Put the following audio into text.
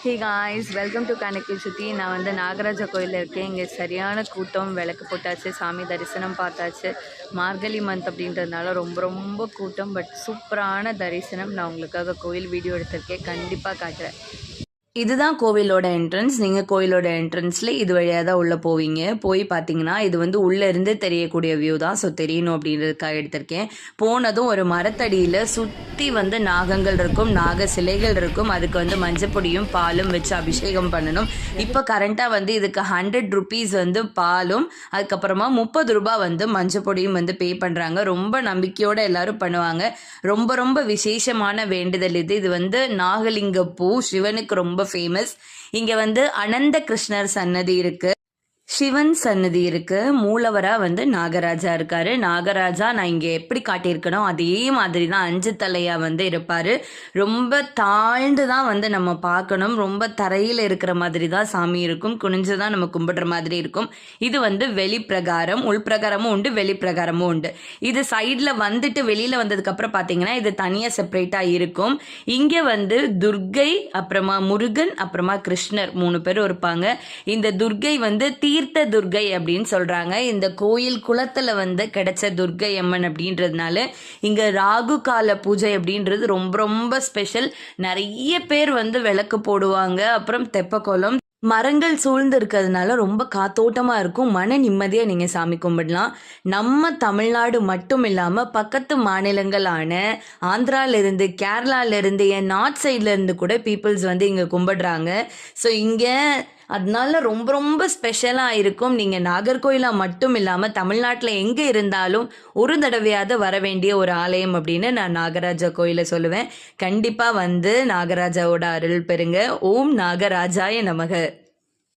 Hey guys, welcome to கணக்கில் சுற்றி. நான் வந்து நாகராஜா கோயிலில் இருக்கேன். இங்கே சரியான கூட்டம். விளக்கு போட்டாச்சு, சாமி தரிசனம் பார்த்தாச்சு. மார்கழி மந்த் அப்படின்றதுனால ரொம்ப ரொம்ப கூட்டம். பட் சூப்பரான தரிசனம். நான் உங்களுக்காக கோயில் வீடியோ எடுத்திருக்கேன், கண்டிப்பாக காட்டுறேன். இதுதான் கோவிலோட என்ட்ரன்ஸ். நீங்கள் கோயிலோட என்ட்ரன்ஸில் இது வழியாக தான் உள்ளே போவீங்க. போய் பார்த்தீங்கன்னா இது வந்து உள்ளேருந்து தெரியக்கூடிய வியூ தான். ஸோ தெரியணும் அப்படின்றதுக்காக எடுத்திருக்கேன். போனதும் ஒரு மரத்தடியில் சுற்றி வந்து நாகங்கள் இருக்கும், நாக சிலைகள் இருக்கும். அதுக்கு வந்து மஞ்சப்பொடியும் பாலும் வச்சு அபிஷேகம் பண்ணணும். இப்போ கரண்ட்டாக வந்து இதுக்கு 100 rupees வந்து பாலும், அதுக்கப்புறமா 30 ரூபா வந்து மஞ்சப்பொடியும் வந்து பே பண்ணுறாங்க. ரொம்ப நம்பிக்கையோடு எல்லோரும் பண்ணுவாங்க. ரொம்ப ரொம்ப விசேஷமான வேண்டுதல் இது. இது வந்து நாகலிங்க பூ, சிவனுக்கு ரொம்ப ஃபேமஸ். இங்க வந்து அனந்த கிருஷ்ணர் சன்னதி இருக்கு, சிவன் சன்னதி இருக்கு, மூலவரா வந்து நாகராஜா இருக்காரு. நாகராஜா நான் இங்க எப்படி காட்டியிருக்கணும் அதே மாதிரி தான் 5 தலையா வந்து இருப்பாரு. ரொம்ப தாழ்ந்து தான் வந்து நம்ம பார்க்கணும். ரொம்ப தரையில இருக்கிற மாதிரி தான் சாமி இருக்கும். குனிஞ்சு தான் நம்ம கும்பிடுற மாதிரி இருக்கும். இது வந்து வெளிப்பிரகாரம், உள்பிரகாரமும் உண்டு, வெளிப்பிரகாரமும் உண்டு. இது சைட்ல வந்துட்டு வெளியில வந்ததுக்கு அப்புறம் பாத்தீங்கன்னா இது தனியா செப்பரேட்டா இருக்கும். இங்க வந்து துர்கை, அப்புறமா முருகன், அப்புறமா கிருஷ்ணர் 3 பேரும் இருப்பாங்க. இந்த துர்கை வந்து தீர்த்த துர்கை அப்படின்னு சொல்றாங்க. இந்த கோயில் குளத்துல வந்து கிடைச்ச துர்கை அம்மன் அப்படின்றதுனால இங்க ராகு கால பூஜை அப்படின்றது ரொம்ப ரொம்ப ஸ்பெஷல். நிறைய பேர் வந்து விளக்கு போடுவாங்க. அப்புறம் தெப்பக்குளம், மரங்கள் சூழ்ந்து இருக்கிறதுனால ரொம்ப காத்தோட்டமாக இருக்கும். மன நிம்மதியாக நீங்கள் சாமி கும்பிடலாம். நம்ம தமிழ்நாடு மட்டும் இல்லாமல் பக்கத்து மாநிலங்களான ஆந்திராவிலேருந்து, கேரளாவிலேருந்து, என் நார்த் சைட்லேருந்து கூட பீப்புள்ஸ் வந்து இங்கே கும்பிடுறாங்க. ஸோ இங்கே அதனால ரொம்ப ரொம்ப ஸ்பெஷலாக இருக்கும். நீங்கள் நாகர்கோயிலாக மட்டும் இல்லாமல் தமிழ்நாட்டில் எங்கே இருந்தாலும் ஒரு தடவையாவது வர வேண்டிய ஒரு ஆலயம் அப்படின்னு நான் நாகராஜா கோயிலை சொல்லுவேன். கண்டிப்பாக வந்து நாகராஜாவோட அருள் பெறுங்க. ஓம் நாகராஜாய நமக.